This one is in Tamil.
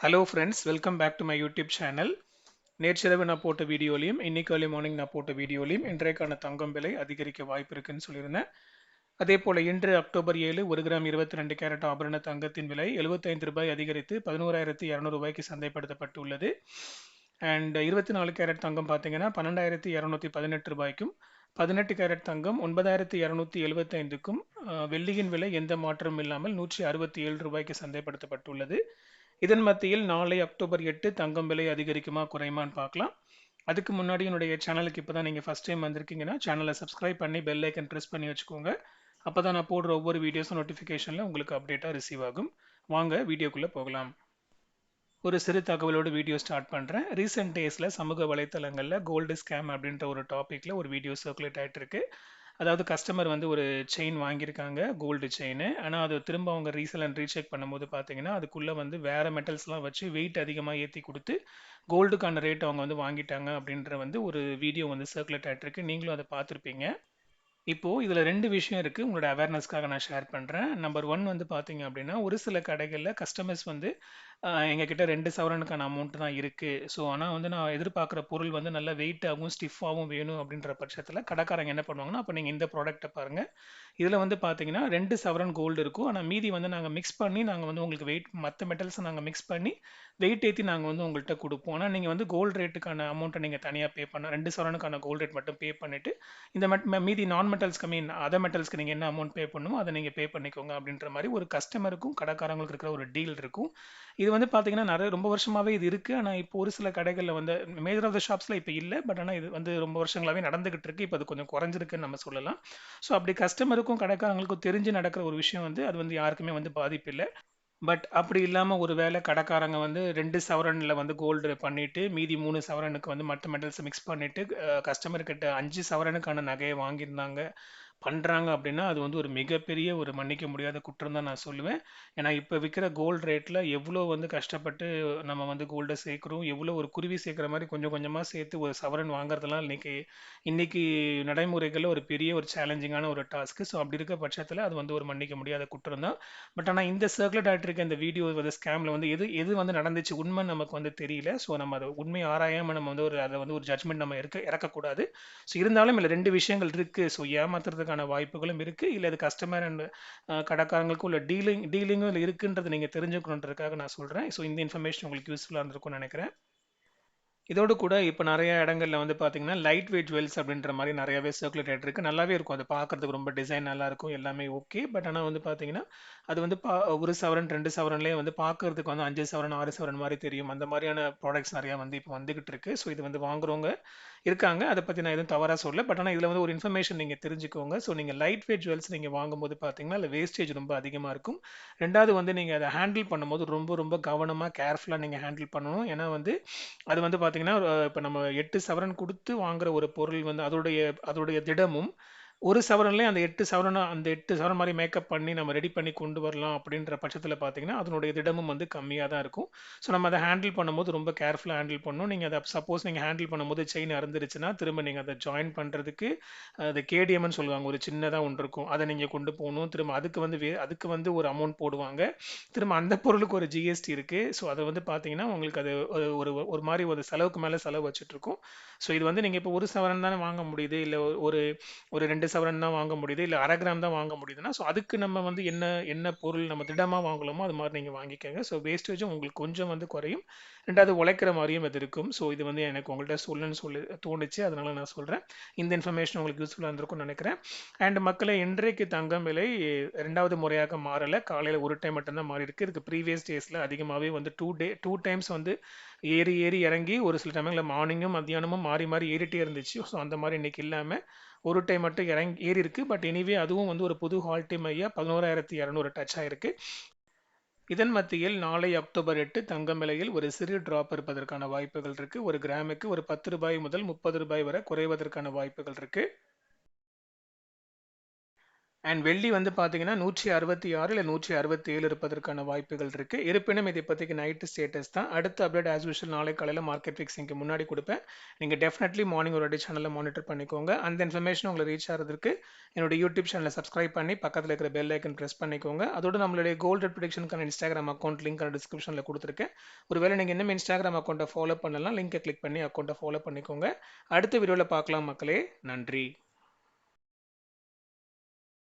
Hello friends, welcome back to my YouTube channel. நேற்றிரவு நான் போட்ட வீடியோலையும் இன்னைக்கு early மார்னிங் நான் போட்ட வீடியோலையும் இன்றைக்கான தங்கம் விலை அதிகரிக்க வாய்ப்பு இருக்குன்னு சொல்லியிருந்தேன். அதே போல இன்று அக்டோபர் 7 1 கிராம் 22 கேரட் ஆபரண தங்கத்தின் விலை 75 ரூபாய் அதிகரித்து 11,200 ரூபாய்க்கு சந்தைப்படுத்தப்பட்டுள்ளது. அண்ட் 24 கேரட் தங்கம் பார்த்தீங்கன்னா 12,218 ரூபாய்க்கும் 18 கேரட் தங்கம் 9,275க்கும் வெள்ளியின் விலை எந்த மாற்றமும் இல்லாமல் 167 ரூபாய்க்கு சந்தைப்படுத்தப்பட்டுள்ளது. இதன் மத்தியில் நாளை அக்டோபர் 8 தங்கம் விலை அதிகரிக்குமா குறையுமான்னு பார்க்கலாம். அதுக்கு முன்னாடி என்னுடைய சேனலுக்கு இப்போ தான் நீங்கள் ஃபஸ்ட் டைம் வந்திருக்கீங்கன்னா சேனலை சப்ஸ்கிரைப் பண்ணி பெல் ஐக்கன் ப்ரெஸ் பண்ணி வச்சுக்கோங்க. அப்போ தான் நான் போடுற ஒவ்வொரு வீடியோஸும் நோட்டிஃபிகேஷனில் உங்களுக்கு அப்டேட்டாக ரிசீவ் ஆகும். வாங்க வீடியோக்குள்ளே போகலாம். ஒரு சிறு தகவலோடு வீடியோ ஸ்டார்ட் பண்ணுறேன். ரீசெண்ட் டேஸில் சமூக வலைத்தளங்களில் கோல்டு ஸ்கேம் அப்படின்ற ஒரு டாப்பிக்கில் ஒரு வீடியோ சர்க்குலேட் ஆகிட்டு இருக்கு. அதாவது கஸ்டமர் வந்து ஒரு செயின் வாங்கியிருக்காங்க, கோல்டு செயின். ஆனால் அது திரும்ப அவங்க ரீசேல் அண்ட் ரீசெக் பண்ணும்போது பார்த்தீங்கன்னா அதுக்குள்ளே வந்து வேறு மெட்டல்ஸ்லாம் வச்சு வெயிட் அதிகமாக ஏற்றி கொடுத்து கோல்டுக்கான ரேட் அவங்க வந்து வாங்கிட்டாங்க அப்படின்ற வந்து ஒரு வீடியோ வந்து சர்க்குலேட் ஆகிட்டு இருக்கு. நீங்களும் அதை பார்த்துருப்பீங்க. இப்போ இதுல 2 விஷயம் இருக்கு. உங்களோட அவேர்னஸ்க்காக நான் ஷேர் பண்றேன். நம்பர் 1 வந்து பார்த்தீங்க அப்படின்னா, ஒரு சில கடைகள்ல கஸ்டமர்ஸ் வந்து எங்ககிட்ட 2 சவரனுக்கான அமௌண்ட் தான் இருக்கு. ஸோ ஆனா வந்து நான் எதிர்பார்க்குற பொருள் வந்து நல்லா வெயிட்டாவும், ஸ்டிஃப்பாவும் வேணும் அப்படின்ற பட்சத்துல கடைக்காரங்க என்ன பண்ணுவாங்கன்னா, அப்ப நீங்க இந்த ப்ராடக்ட்ட பாருங்க. இதுல வந்து பார்த்தீங்கன்னா 2 சவரன் கோல்டு இருக்கும். ஆனா மீதி வந்து நாங்க மிக்ஸ் பண்ணி நாங்க வந்து உங்களுக்கு வெயிட் மத்த மெட்டல்ஸ நாங்க மிக்ஸ் பண்ணி வெயிட் ஏத்தி நாங்க வந்து உங்கள்ட்ட குடுப்போம். ஆனா நீங்க வந்து கோல்ட் ரேட்டுக்கான அமௌண்ட்ட நீங்க தனியா பே பண்ண 2 சவரனுக்கான கோல்ட் ரேட் மட்டும் பே பண்ணிட்டு இந்த மீதி நான் மெட்டல்ஸ்க்கு அதர் மெட்டல்ஸ்க்கு நீங்கள் என்ன அமௌண்ட் பே பண்ணணுமோ அதை நீங்கள் பே பண்ணிக்கோங்க அப்படின்ற மாதிரி ஒரு கஸ்டமருக்கும் கடைக்காரங்களுக்கு இருக்கிற ஒரு டீல் இருக்கும். இது வந்து பார்த்தீங்கன்னா நிறைய ரொம்ப வருஷமாகவே இது இருக்குது. ஆனால் இப்போ ஒரு சில கடைகளில் வந்து மேஜர் ஆஃப் த ஷாப்ஸில் இப்போ இல்லை. பட் ஆனால் இது வந்து ரொம்ப வருஷங்களாகவே நடந்துகிட்டு இருக்கு. இப்போ அது கொஞ்சம் குறைஞ்சிருக்குன்னு நம்ம சொல்லலாம். ஸோ அப்படி கஸ்டமருக்கும் கடைக்காரங்களுக்கும் தெரிஞ்சு நடக்கிற ஒரு விஷயம் வந்து அது வந்து யாருக்குமே வந்து பாதிப்பு இல்லை. பட் அப்படி இல்லாம ஒரு வேளை கடைக்காரங்க வந்து 2 சவரன்ல வந்து கோல்டு பண்ணிட்டு, மீதி 3 சவரனுக்கு வந்து மத்த மெட்டல்ஸ மிக்ஸ் பண்ணிட்டு, கஸ்டமர் கிட்ட 5 சவரனுக்கான நகைய வாங்கியிருந்தாங்க, பண்றாங்க அப்படின்னா, அது வந்து ஒரு மிகப்பெரிய ஒரு மன்னிக்க முடியாத குற்றம் தான் நான் சொல்லுவேன். ஏன்னா, இப்ப விக்கிற கோல்டு ரேட்ல எவ்வளோ வந்து கஷ்டப்பட்டு நம்ம வந்து கோல்ட சேர்க்கிறோம், எவ்வளோ ஒரு குருவி சேர்க்கிற மாரி கொஞ்சம் கொஞ்சமா சேர்த்து ஒரு சவரன் வாங்குறதெல்லாம் இன்னைக்கு இன்னைக்கு நடைமுறைகள்ல ஒரு பெரிய ஒரு சேலஞ்சிங்கான ஒரு டாஸ்க். ஸோ அப்படி இருக்க பட்சத்தில அது வந்து ஒரு மன்னிக்க முடியாத குற்றம் தான். பட் ஆனா இந்த சர்க்குலேட் ஆயிட்டு இருக்க இந்த வீடியோ வந்து ஸ்கேம்ல வந்து எது எது வந்து நடந்துச்சு உண்மை நமக்கு வந்து தெரியல. ஸோ நம்ம அதை உண்மையை ஆராயாம நம்ம வந்து அதை வந்து ஒரு ஜட்மெண்ட் நம்ம இறக்கக்கூடாது. ஸோ இருந்தாலும் இல்லை 2 விஷயங்கள் இருக்கு. ஸோ ஏமாத்துறதுக்கான வாய்ப்புகளும் இருக்கு. இல்லை இது கஸ்டமர் அண்ட் கடைக்காரங்களுக்கும் உள்ள டீலிங்கும் இதில் இருக்குன்றது நீங்கள் தெரிஞ்சுக்கணுன்றதுக்காக நான் சொல்கிறேன். ஸோ இந்த இன்ஃபர்மேஷன் உங்களுக்கு யூஸ்ஃபுல்லாக இருந்திருக்கும்னு நினைக்கிறேன். இதோடு கூட இப்போ நெறைய இடங்கள்ல வந்து பார்த்தீங்கன்னா, லைட் வெயிட் ஜுவல்ஸ் அப்படின்ற மாரி நெறையாவே சர்க்குலேட் ஆயிட்டு இருக்கு. நல்லாவே இருக்கும். அது பார்க்கறதுக்கு ரொம்ப டிசைன் நல்லாருக்கும். எல்லாமே ஓகே. பட் ஆனா வந்து பார்த்தீங்கன்னா, அது வந்து 1 சவரன், 2 சவரன்லேயே வந்து பார்க்கறதுக்கு வந்து 5 சவரன், 6 சவரன் மாரி தெரியும். அந்த மாரியான ப்ராடக்ட்ஸ் நெறையா வந்து இப்போ வந்துகிட்டு இருக்கு. ஸோ இது வந்து வாங்குறவங்க இருக்காங்க. அத பத்தி நான் எதுவும் தவறா சொல்லல. பட் ஆனா இதுல வந்து ஒரு இன்ஃபர்மேஷன் நீங்க தெரிஞ்சுக்கோங்க. ஸோ நீங்க லைட் வெயிட் ஜுவல்ஸ் நீங்க வாங்கும்போது பார்த்தீங்கன்னா, அதுல வேஸ்டேஜ் ரொம்ப அதிகமா இருக்கும். 2வது வந்து நீங்க அத ஹேண்டில் பண்ணும்போது ரொம்ப ரொம்ப கவனமா, கேர்ஃபுல்லா நீங்க ஹேண்டில் பண்ணணும். ஏன்னா வந்து அது வந்து பார்த்தீங்கன்னா, இப்ப நம்ம 8 சவரன் குடுத்து வாங்குற ஒரு பொருள் வந்து அதோடைய அதோடைய திடமும், 1 சவரன்லயே அந்த 8 சவரன் மாரி மேக்கப் பண்ணி நம்ம ரெடி பண்ணி கொண்டு வரலாம் அப்படின்ற பட்சத்தில பார்த்தீங்கன்னா, அதனுடைய திடமும் வந்து கம்மியா தான் இருக்கும். ஸோ நம்ம அத ஹேண்டில் பண்ணும்போது ரொம்ப கேர்ஃபுல்லா ஹேண்டில் பண்ணணும். நீங்க அத சப்போஸ் நீங்க ஹேண்டில் பண்ணும்போது செயின் அறுந்துருச்சுன்னா, திரும்ப நீங்க அத ஜாயின் பண்றதுக்கு அது கேடிஎம்ன்னு சொல்லுவாங்க. ஒரு சின்னதா ஒண்ணு இருக்கும். அத நீங்க கொண்டு போணும். திரும்ப அதுக்கு வந்து ஒரு அமௌண்ட் போடுவாங்க. திரும்ப அந்த பொருளுக்கு ஒரு ஜிஎஸ்டி இருக்கு. ஸோ அத வந்து பார்த்தீங்கன்னா, உங்களுக்கு அது ஒரு ஒரு ஒரு மாரி ஒரு செலவுக்கு மேல செலவு வச்சுட்டுருக்கும். ஸோ இது வந்து நீங்க இப்போ 1 சவரன் தானே வாங்க முடியுது. இல்ல ஒரு ஒரு 2 சவரன் தான் வாங்க முடியுது. இல்ல 1/2 கிராம் தான் வாங்க முடியுதுன்னா, ஸோ அதுக்கு நம்ம வந்து என்ன என்ன பொருள் நம்ம திடமா வாங்கலாமோ, அது மாரி நீங்க வாங்கிக்கங்க. ஸோ வேஸ்டேஜும் உங்களுக்கு கொஞ்சம் வந்து குறையும். 2வது உழைக்கிற மாரியும் இது இருக்கும். ஸோ இது வந்து எனக்கு உங்கள்ட்ட சொல்லணும்னு சொல்லி தோணுச்சு. அதனால நான் சொல்றேன். இந்த இன்ஃபர்மேஷன் உங்களுக்கு யூஸ்ஃபுல்லா இருந்திருக்கும்னு நெனைக்கிறேன். அண்ட் மக்களே இன்றைக்கு தங்கம் விலை 2வது முறையாக மாறல. காலையில ஒரு டைம் மட்டும் தான் மாறியிருக்கு. இதுக்கு ப்ரீவியஸ் டேஸ்ல அதிகமாவே வந்து 2 டைம்ஸ் வந்து ஏறி ஏறி இறங்கி ஒரு சில டைம்ல மார்னிங்கும், மத்தியானமும் மாறி மாறி ஏறிட்டே இருந்துச்சு. ஸோ அந்த மாரி இன்னைக்கு இல்லாம ஒரு டைம் மட்டும் ஏறி இருக்கு. பட் எனிவே அதுவும் வந்து ஒரு புது ஆல் டைம் ஹையா 11,200 டச் ஆயிருக்கு. இதன் மத்தியில் நாளை அக்டோபர் 8 தங்கம் விலையில் ஒரு சிறு டிராப் இருப்பதற்கான வாய்ப்புகள் இருக்கு. ஒரு கிராமுக்கு ஒரு ரூ. 10 முதல் ரூ. 30 வரை குறைவதற்கான வாய்ப்புகள் இருக்கு. அண்ட் வெள்ளி வந்து பார்த்தீங்கன்னா 166 இல்லை 167 இருப்பதற்கான வாய்ப்புகள் இருக்கு. இருப்பினும் இது இப்போதைக்கு நைட்டு ஸ்டேட்டஸ் தான். அடுத்த அப்டேட் ஆஸ் யூஷுவல் நாளை காலையில் மார்க்கெட் ஃபிக்ஸிங்க்கு முன்னாடி கொடுப்பேன். நீங்கள் டெஃபினெட்லி மார்னிங் ஒரு வாட்டி சேனலில் மானிட்டர் பண்ணிக்கோங்க. அந்த இன்ஃபர்மேஷன் உங்களுக்கு ரீச் ஆகிறதுக்கு என்னோட யூடியூப் சேனலை சப்ஸ்கிரைப் பண்ணி பக்கத்தில் இருக்கிற பெல் ஐக்கன் ப்ரெஸ் பண்ணிக்கோங்க. அதோட நம்மளுடைய கோல்டு ப்ரிடிக்ஷனுக்கான இன்ஸ்டாகிராம் அக்கௌண்ட் லிங்க் டிஸ்கிரிப்ஷனில் கொடுத்துருக்கேன். ஒருவேளை நீங்கள் இன்னும் இன்ஸ்டாகிராம் அக்கௌண்ட்டை ஃபாலோ பண்ணலாம், லிங்கை கிளிக் பண்ணி அக்கௌண்ட்டை ஃபாலோ பண்ணிக்கோங்க. அடுத்த வீடியோவில் பார்க்கலாம் மக்களே. நன்றி.